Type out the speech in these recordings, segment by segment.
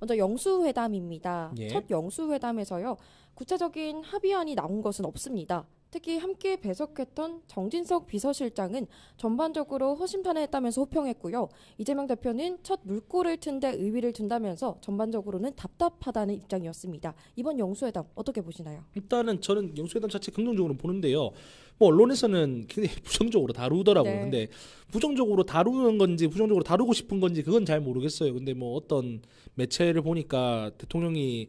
먼저 영수회담입니다. 예. 첫 영수회담에서요. 구체적인 합의안이 나온 것은 없습니다. 특히 함께 배석했던 정진석 비서실장은 전반적으로 허심탄회했다면서 호평했고요. 이재명 대표는 첫 물꼬를 튼 데 의의를 둔다면서 전반적으로는 답답하다는 입장이었습니다. 이번 영수회담 어떻게 보시나요? 일단은 저는 영수회담 자체 긍정적으로 보는데요. 뭐 언론에서는 굉장히 부정적으로 다루더라고요. 네. 근데 부정적으로 다루는 건지 부정적으로 다루고 싶은 건지 그건 잘 모르겠어요. 근데 뭐 어떤 매체를 보니까 대통령이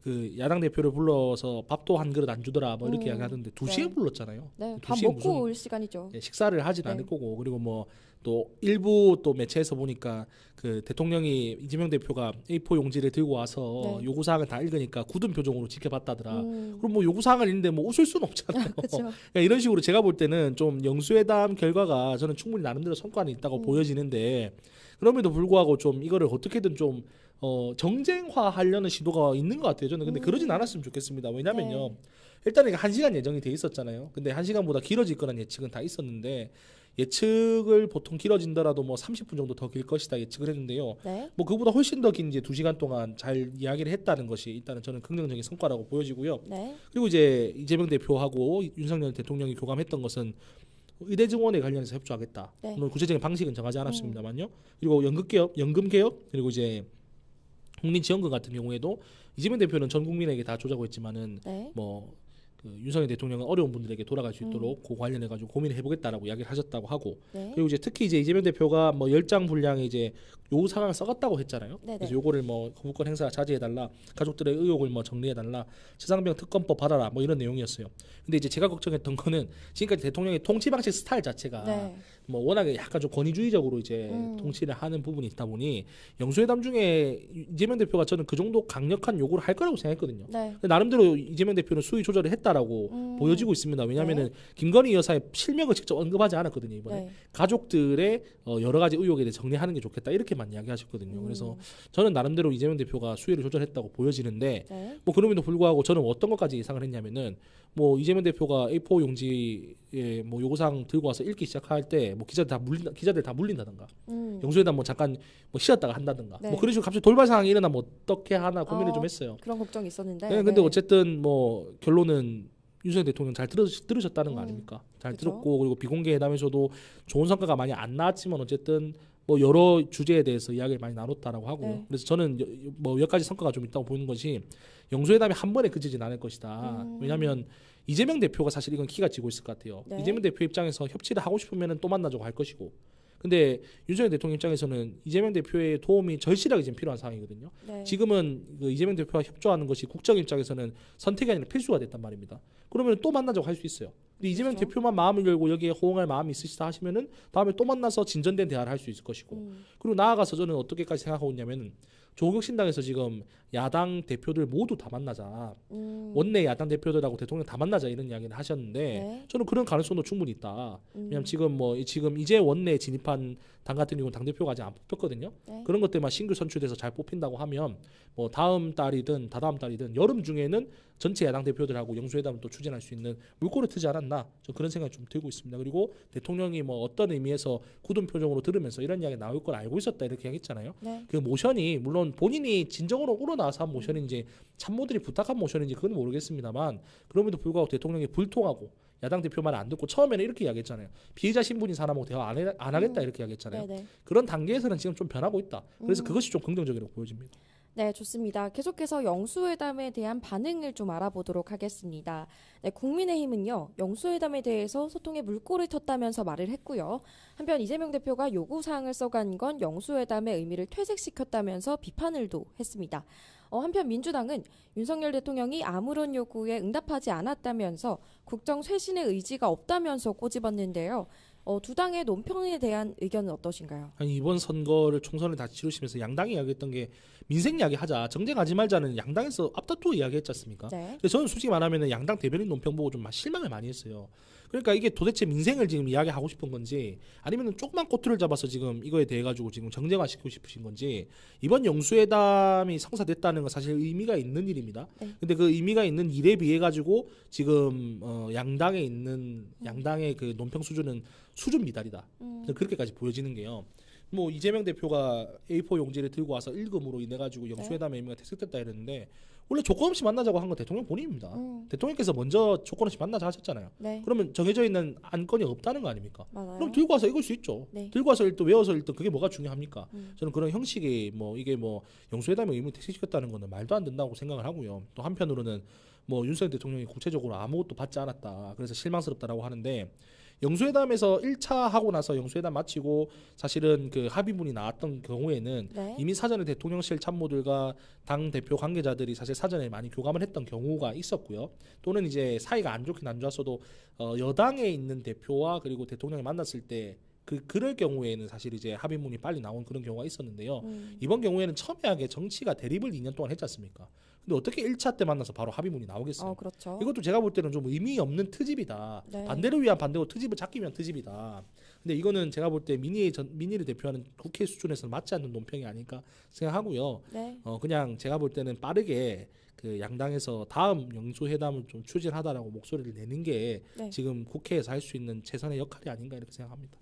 그 야당 대표를 불러서 밥도 한 그릇 안 주더라 뭐 이렇게 이야기하던데 2시에 네. 불렀잖아요. 네, 밥 2시에 먹고 올 시간이죠. 식사를 하진 네. 않을 거고 그리고 뭐 또 일부 또 매체에서 보니까 그 대통령이 이재명 대표가 A4 용지를 들고 와서 네. 요구 사항을 다 읽으니까 굳은 표정으로 지켜봤다더라. 그럼 뭐 요구 사항을 읽는데 뭐 웃을 수는 없잖아요. 그렇죠. 그러니까 이런 식으로 제가 볼 때는 좀 영수회담 결과가 저는 충분히 나름대로 성과는 있다고 보여지는데 그럼에도 불구하고 좀 이거를 어떻게든 좀 정쟁화하려는 시도가 있는 것 같아요. 저는 근데 그러진 않았으면 좋겠습니다. 왜냐면요. 네. 일단은 1시간 예정이 돼 있었잖아요. 근데 1시간보다 길어질 거란 예측은 다 있었는데 예측을 보통 길어진더라도 뭐 30분 정도 더 길 것이다 예측을 했는데요. 네. 뭐 그보다 훨씬 더 긴 이제 2시간 동안 잘 이야기를 했다는 것이 일단은 저는 긍정적인 성과라고 보여지고요. 네. 그리고 이제 이재명 대표하고 윤석열 대통령이 교감했던 것은 의대 증원에 관련해서 협조하겠다. 네. 물론 구체적인 방식은 정하지 않았습니다만요. 그리고 연금 개혁 그리고 이제 국민지원금 같은 경우에도 이재명 대표는 전 국민에게 다 주자고 했지만은 네. 뭐 그 윤석열 대통령은 어려운 분들에게 돌아갈 수 있도록 그 관련해 가지고 고민을 해보겠다라고 이야기를 하셨다고 하고 네. 그리고 이제 특히 이제 이재명 대표가 뭐 10장 분량의 이제 요구 사항을 써갔다고 했잖아요. 네네. 그래서 요거를 뭐 거부권 행사 자제해달라, 가족들의 의혹을 뭐 정리해달라, 최상병 특검법 받아라 뭐 이런 내용이었어요. 근데 이제 제가 걱정했던 거는 지금까지 대통령의 통치 방식 스타일 자체가 네. 뭐 워낙에 약간 좀 권위주의적으로 이제 통치를 하는 부분이 있다 보니 영수회담 중에 이재명 대표가 저는 그 정도 강력한 요구를 할 거라고 생각했거든요. 네. 근데 나름대로 이재명 대표는 수위 조절을 했다라고 보여지고 있습니다. 왜냐하면은 김건희 여사의 실명을 직접 언급하지 않았거든요. 이번에 네. 가족들의 여러 가지 의혹에 대해 정리하는 게 좋겠다 이렇게만 이야기하셨거든요. 그래서 저는 나름대로 이재명 대표가 수위를 조절했다고 보여지는데 네. 뭐 그럼에도 불구하고 저는 어떤 것까지 예상을 했냐면은 뭐 이재명 대표가 A4 용지에 뭐 요구사항 들고 와서 읽기 시작할 때 뭐 기자들 다 물린다든가 영수회담 뭐 잠깐 뭐 쉬었다가 한다든가 네. 뭐 그런 식으로 갑자기 돌발 상황이 일어나면 어떻게 하나 고민을 좀 했어요. 그런 걱정이 있었는데. 네, 근데 어쨌든 뭐 결론은 윤석열 대통령 잘 들으셨다는 거 아닙니까? 잘 그쵸. 들었고 그리고 비공개 회담에서도 좋은 성과가 많이 안 나왔지만 어쨌든 뭐 여러 주제에 대해서 이야기를 많이 나눴다라고 하고요. 네. 그래서 저는 뭐 몇 가지 성과가 좀 있다고 보이는 것이 영수회담이 한 번에 그치진 않을 것이다. 왜냐하면 이재명 대표가 사실 이건 키가 지고 있을 것 같아요. 네. 이재명 대표 입장에서 협치를 하고 싶으면 또 만나자고 할 것이고 근데 윤석열 대통령 입장에서는 이재명 대표의 도움이 절실하게 지금 필요한 상황이거든요. 네. 지금은 그 이재명 대표와 협조하는 것이 국정 입장에서는 선택이 아니라 필수가 됐단 말입니다. 그러면 또 만나자고 할 수 있어요. 근데 이재명 그렇죠. 대표만 마음을 열고 여기에 호응할 마음이 있으시다 하시면은 다음에 또 만나서 진전된 대화를 할 수 있을 것이고 그리고 나아가서 저는 어떻게까지 생각하고 있냐면 조국신당에서 지금 야당 대표들 모두 다 만나자 원내 야당 대표들하고 대통령 다 만나자 이런 이야기를 하셨는데 네. 저는 그런 가능성도 충분히 있다. 왜냐하면 지금 이제 원내에 진입한 당 같은 경우는 당 대표가 아직 안 뽑혔거든요. 네. 그런 것들만 신규 선출돼서 잘 뽑힌다고 하면 뭐 다음 달이든 다다음 달이든 여름 중에는 전체 야당 대표들하고 영수회담을 또 추진할 수 있는 물꼬를 트지 않았나 저 그런 생각이 좀 들고 있습니다. 그리고 대통령이 뭐 어떤 의미에서 굳은 표정으로 들으면서 이런 이야기 나올 걸 알고 있었다 이렇게 얘기했잖아요. 네. 그 모션이 물론 본인이 진정으로 우러나서 한 모션인지 참모들이 부탁한 모션인지 그건 모르겠습니다만 그럼에도 불구하고 대통령이 불통하고 야당 대표 말 안 듣고 처음에는 이렇게 이야기했잖아요. 피해자 신분인 사람하고 대화 안 하겠다 이렇게 이야기했잖아요. 네. 네. 그런 단계에서는 지금 좀 변하고 있다. 그래서 그것이 좀 긍정적이라고 보여집니다. 네, 좋습니다. 계속해서 영수회담에 대한 반응을 좀 알아보도록 하겠습니다. 네, 국민의힘은요, 영수회담에 대해서 소통에 물꼬를 텄다면서 말을 했고요. 한편 이재명 대표가 요구사항을 써간 건 영수회담의 의미를 퇴색시켰다면서 비판을 또 했습니다. 한편 민주당은 윤석열 대통령이 아무런 요구에 응답하지 않았다면서 국정 쇄신의 의지가 없다면서 꼬집었는데요. 두 당의 논평에 대한 의견은 어떠신가요? 아니 이번 선거를 총선을 다 치르시면서 양당이 이야기했던 게 민생 이야기 하자 정쟁하지 말자는 양당에서 앞다투어 이야기했지 않습니까? 네. 그래서 저는 솔직히 말하면 양당 대변인 논평 보고 좀 실망을 많이 했어요. 그러니까 이게 도대체 민생을 지금 이야기하고 싶은 건지 아니면 조그만 꼬투리를 잡아서 지금 이거에 대해 가지고 지금 정쟁화시키고 싶으신 건지 이번 영수회담이 성사됐다는 건 사실 의미가 있는 일입니다. 네. 근데 그 의미가 있는 일에 비해 가지고 지금 양당에 있는 양당의 그 논평 수준은 수준 미달이다. 그렇게까지 보여지는 게요. 뭐 이재명 대표가 A4 용지를 들고 와서 읽음으로 인해 가지고 영수회담의 의미가 퇴색됐다 이랬는데 원래 조건 없이 만나자고 한 건 대통령 본인입니다. 대통령께서 먼저 조건 없이 만나자 하셨잖아요. 네. 그러면 정해져 있는 안건이 없다는 거 아닙니까? 맞아요. 그럼 들고 와서 읽을 수 있죠. 네. 들고 와서 읽든 외워서 읽든 그게 뭐가 중요합니까? 저는 그런 형식이 뭐 이게 뭐 영수회담의 의미를 퇴색시켰다는 거는 말도 안 된다고 생각을 하고요. 또 한편으로는 뭐 윤석열 대통령이 구체적으로 아무것도 받지 않았다. 그래서 실망스럽다라고 하는데 영수회담에서 1차 하고 나서 영수회담 마치고 사실은 그 합의문이 나왔던 경우에는 네. 이미 사전에 대통령실 참모들과 당 대표 관계자들이 사실 사전에 많이 교감을 했던 경우가 있었고요. 또는 이제 사이가 안 좋긴 안 좋았어도 여당에 있는 대표와 그리고 대통령이 만났을 때 그럴 경우에는 사실 이제 합의문이 빨리 나온 그런 경우가 있었는데요. 이번 경우에는 첨예하게 정치가 대립을 2년 동안 했지 않습니까? 근데 어떻게 1차 때 만나서 바로 합의문이 나오겠어요? 그렇죠. 이것도 제가 볼 때는 좀 의미 없는 트집이다. 네. 반대를 위한 반대고 트집을 찾기 위한 트집이다. 근데 이거는 제가 볼 때 민의를 대표하는 국회 수준에서는 맞지 않는 논평이 아닐까 생각하고요. 네. 그냥 제가 볼 때는 빠르게 그 양당에서 다음 영수회담을 좀 추진하다라고 목소리를 내는 게 네. 지금 국회에서 할 수 있는 최선의 역할이 아닌가 이렇게 생각합니다.